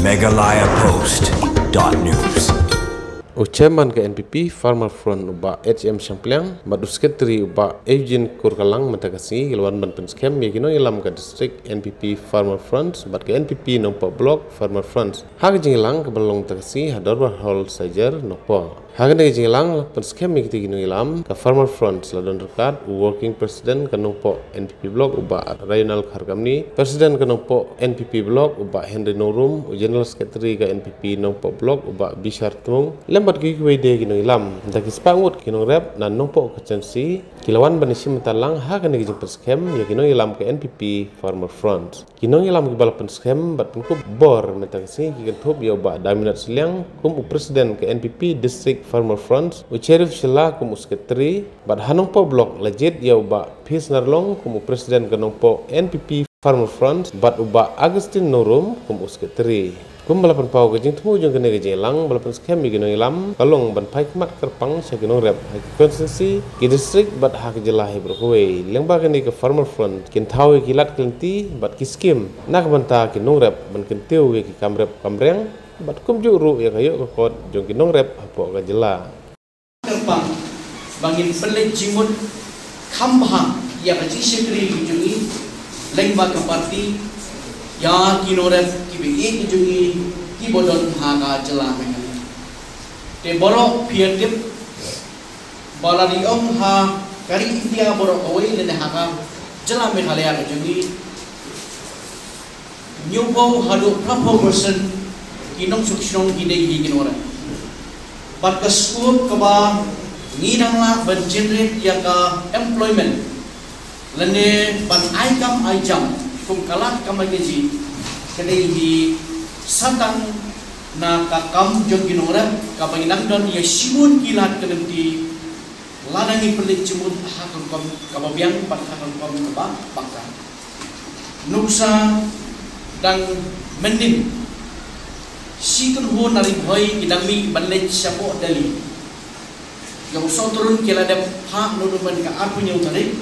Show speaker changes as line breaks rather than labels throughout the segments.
megalayapost.news.
Chairman ke NPP Farmer Front uba HM Champliang madu sekretari uba Eugene Kurkalang mentakasi kilwan ban penskem yagino ilam ke distrik NPP Farmer Front bat ke NPP nompo blok Farmer Front hag jingilang ke belong takasi hadar hol sajar nopo hag ne jingilang penskem yagino ilam ke Farmer Front ladon rekat working president ke nompo NPP blok uba Raynal Khargamni president ke nompo NPP blok uba Henry Norum general secretary ke NPP nompo blok uba Bishar Tung lembat giveaway de kino ilam daki spangut kino rep nan nompo kecensi kilawan banisi mentalang ha kan gijing perskem ya kino ilam ke NPP Farmer Front kino ilam ke balapan skem bat pengkup bor metangsi kikan thup ya ba daminat seliang kum presiden ke NPP district Farmer Front u cherif shila kum sekretari bat hanongpo blok legit ya ba Pis Narlong kum presiden ke nompo NPP Farmer Front bat uba Agustin Norum kum sekretari kum balapan pau gajing temu jong kene gajing lang balapan skem gino ilam kalong ban pai kemat kerpang sagino rep hak konsensi ki distrik bat hak jelahi berkuwe lengba kene ke Farmer Front kin thawe kilat kelenti bat ki skim nak banta ki nong rep ban kentiu ki kamrep kamreng bat kum juru ya kayo ke kot jong ki nong rep apo ga jela
kerpang bangin pelej jimut khambha ya kaji sekri jungi lengba ke parti ya kinorep kibigi kijungi kibodon haga jela mengali te borok piatip balari om ha kari India borok away lene haga jela mengali ya kijungi nyubo hadu prapo person kinong suksong hidei kinorep bat kaskup kaba ngidang la ban generate ya ka employment lene ban aikam aijam kum kalat kamagaji kadai di satang na kakam jong ginorep kabanginang don ya simun kilat kenemti ladangi pelit cimut hakam kom kababiang pat hakam kom kaba bakra nuksa dang mendin sikun ho nari boy kidami balej sapo dali yang so turun kiladap ha nuduman ka arpunya utarik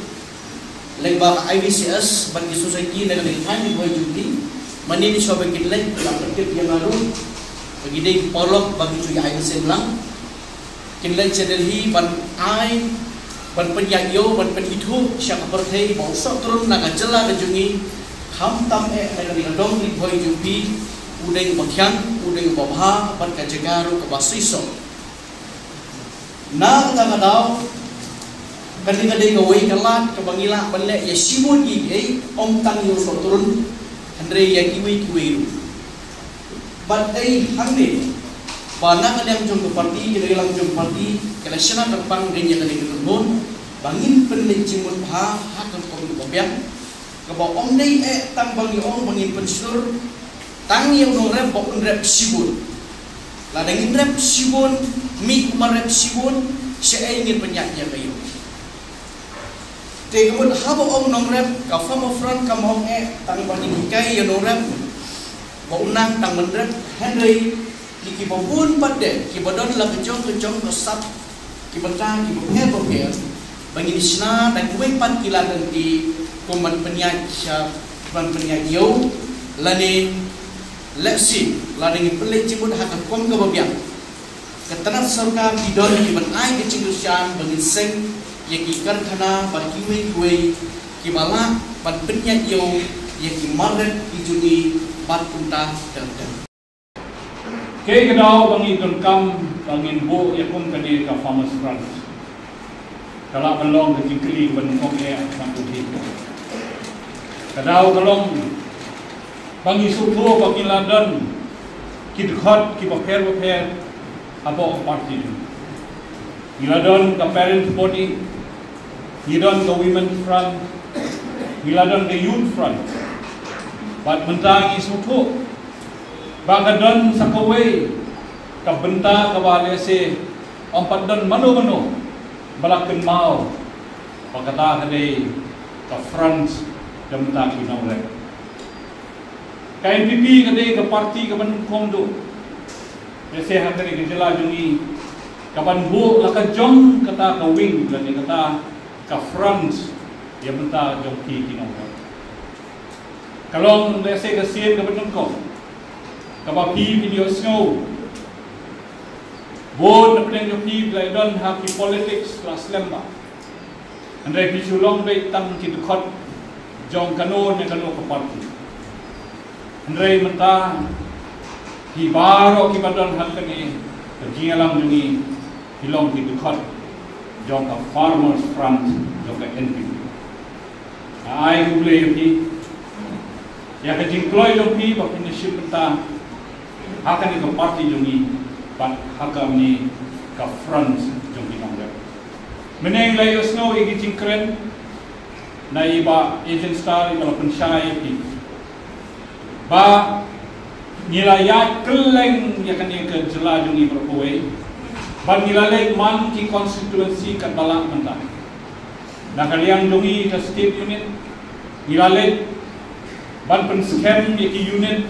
lengba IVCS bagi society dengan time boy judi mani ni sobe kidlek la pertip yang baru bagi dei polok bagi cuy IVC belang kidlek cedelhi ban ai ban penyayo ban penithu syak perthei mau sok turun naga jela kejungi kham tam dengan dong ni boy judi udeng bakhyang udeng babha ban kajagaru ke basiso na kadang kadang-kadang gawai kalat kebangila balik ya simun ini om tang yo so turun andre ya kiwi ru but hangde bana kadang jong ke parti kita lang jong parti kala sena terpang genya kadang turun bangin penlek cimun ha hakam kom bobiang kebo om dei tang bangi om bangin pensur tang yang no rep bok rep sibun la dengin rep sibun mi marep sibun saya ingin penyaknya kayu te kemudian habo om nongrep ka Farmer Front ka mong tang bani kai ya nongrep ba unang tang menrep Henry ki babun padde ki badon la kejong ke sat ki bata ki bapel bagi disna dan kuwe pat kila nanti kuman penyak ban penyak yo lani leksi la dengan pelej cimut hak kom ka babiang ketenat surga bidon ki ban ai ke cingrusian bagi seng yaki karkhana ban kiwe kuwe kimala ban penyak yo yaki maret ijuni bat punta dan
ke kedau bangi kam bangin bo yakum kadi ka Farmers Front kala belong ke jikli ban kong sampu di kedau kelong bangi supo bagi London kidkhot ki baper apa parti Giladon ke Parents Body, Giladon ke Women Front, Giladon ke Youth Front. Bat mentangi sutu, bagadon sakaway, ke benta ke balese, empat don mano balakin mau, pakata kadai ke Front, dan mentaki nomrek. Ke NPP kadai ke parti ke Bandung do, biasa hakari ke jela jungi. Kapan bu laka jong kata ka wing lani kata ka front ya benta jong ki kinong. Kalau lese ke sien ke benung ko kapapi video snow bon na pleng yopi blai don haki politics plus lemba andai bisulong dai tang ki dukhot jong kano ne kano ka parti andai menta ki baro ki badon hakani jingalam jungi hilong ki dukhot jong ka farmers front jong ka NPP ai hule yopi ya ka jingkloi yopi bakin ship menta hakani ka parti jungi but hakam ni ka front jungi nongre meneng lai osno igi jingkren na iba agent star iba pensyai pi ba nilayat keleng ya kan ke jela jungi berkowe ban nilalek man ki constituency ka balak menta na kalian jungi ka state unit nilalek ban pen scam ki unit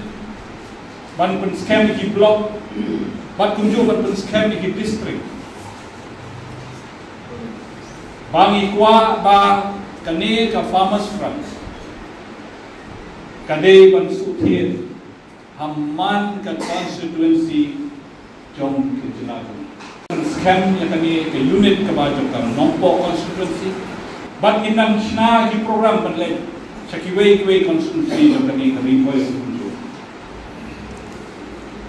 ban pen scam ki block ban kunjung ban pen scam ki district bangi kwa ba kane ka farmers front kade ban suthir hamman ka constituency jong kijnago scam ya kane ke unit ka ba jong ka nompo constituency ban inam shna ki program ban le sakiway constituency jong kane ka ripoy kunjo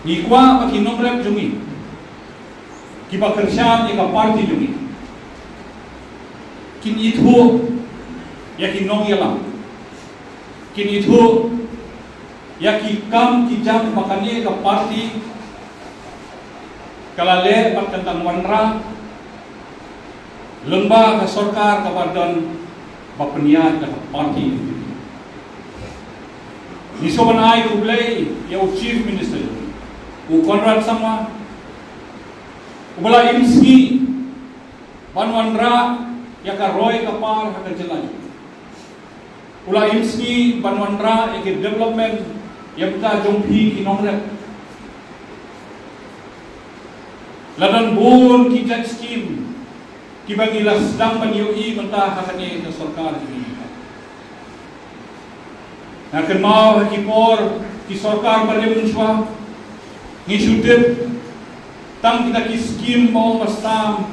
ni kwa ba ki nomrep jungi ki ba kershan ni ka party jungi kin itu ya ki nong yalam kin itu ya ki kam ki jam makane ka parti kalale pat tentang wanra lemba ka sarkar ka badan bapniat ka parti ni soban ai kublai ya chief minister u Konrad sama ubala imski banwanra ya ka roy kapal ka jelaj ula imski banwanra ya development ya ta jongpi kinongret ladan bun ki jet scheme ki bagi lasdang banyoi menta hakane ka sarkar ni na kenmau ki por ki sarkar bale munswa ni shudep tang kita ki scheme mau pastam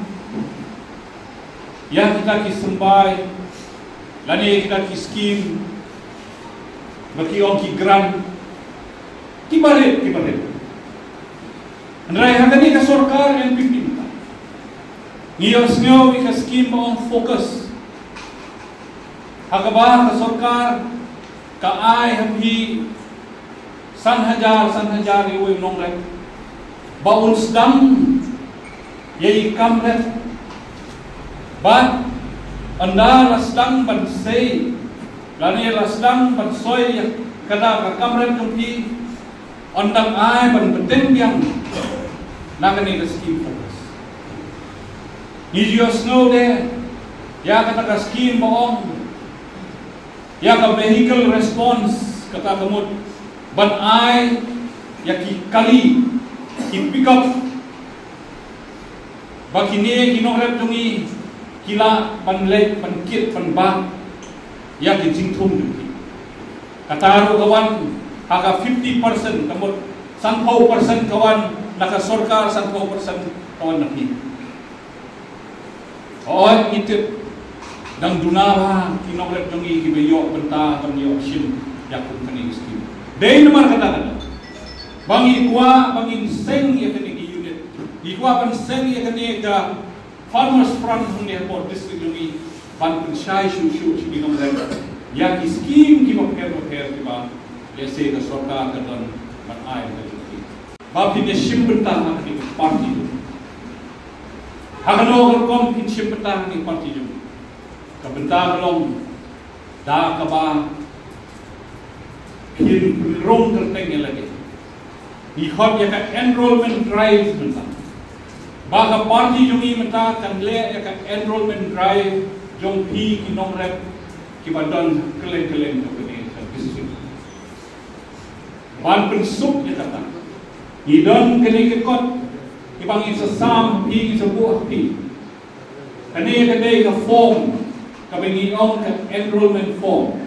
ya kita ki sembai lani kita ki scheme bagi orang ki grant ki baret andai hakani ka sarkar NPP ni osnyo ka scheme mau fokus hakaba ka sarkar ka ai hamhi san hajar iwe nongre baun sedang yai kamret ba anda lasdang ban sei lani lasdang ban soy kada ka kamret tumpi andang ai ban beten biang nangani ka scheme fokus ni just know de ya kata ka scheme boong ya ka vehicle response kata kamut ban ai ya ki kali ki pick up bakine kinorep tungi kila ban lek ban kit ban ba ya ki jingthum duki kataru kawan haka 50% kamut 10% kawan naka sarkar 10% kawan napi oy itip dang dunawa kinorep tungi ki beyo benta kamyo shin yakun kani scheme dei nomor kata bangi kwa bangi seng ya kani unit di kwa ban seng ya kani ka farmers front hunde por district jungi ban pensyai shu di nomor ya ki scheme ki bapher ki ba lese ka sarkar ka don ban ai ka jungi ba pin shimbenta ni parti tu hagano kom pin shimbenta ni parti jungi ka benta long da ka ba rong terteng lagi. Ikut ya ka enrollment drive menta. Baga parti jungi menta kan le ya ka enrollment drive jong pi ki nomrep ki badan keleng to kene ka district. Ban pensuk ya kata. Idon kene ke kot ki bangi sesam pi sebuah pi. Kene ka form ka bengi on ka enrollment form.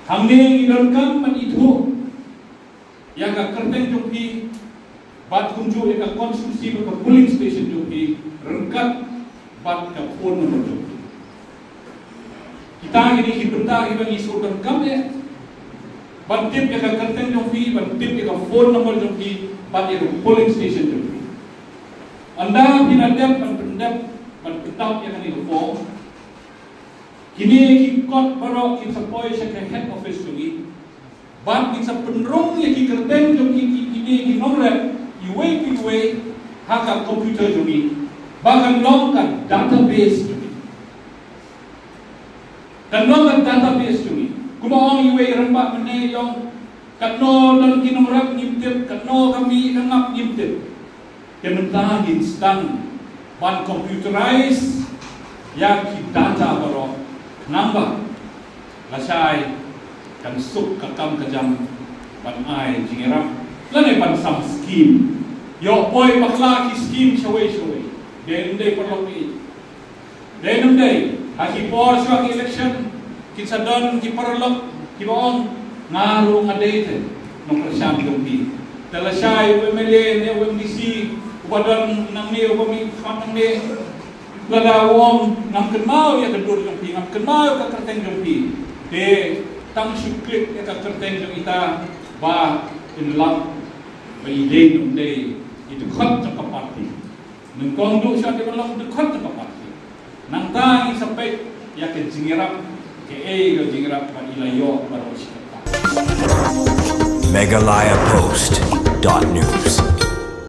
Hamne idon kam man itu yang ka kerteng jumpi bat kunju yang ka konsumsi ka polling station jumpi rengkat bat ka phone number jumpi kita ini hibenta ibang isu kan kami bat tip yang ka kerteng jumpi bat tip yang ka phone number jumpi bat yang polling station jumpi anda pinadap ban ketap yang ini form kini kikot baru kita poin sebagai head office lagi ban kita penrung yang kita kerten jumpi kini nomor iwe haka komputer jumpi bahkan longkan database jumpi kan longkan database jumpi kuma orang iwe rempak mana yang katno dan kinomrak nyimtip katno kami kangap nyimtip kementah instan ban computerized yang data baru nambah lasai kan suk kakam kejam ban ai jingerap lane ban sam scheme yo boy bakla ki scheme shaway den day perloki den day haki por shwa election kita don ki perlok ki bon ngaru ngadete no persyam jombi telasai wemele ne wemdc upadon nang ne ubami nang ne lada wong ngam kenmau ya kedur jompi ngam kenmau ka kerteng jompi de tang syuklik ya ka kerteng jom ita ba inlam ba ide num de itu khot ka parti nung kong du sya de long de khot ka parti nang ta i sampai ya ke jingirap ke go jingirap ba ilayo ba ro
Megalayapost.news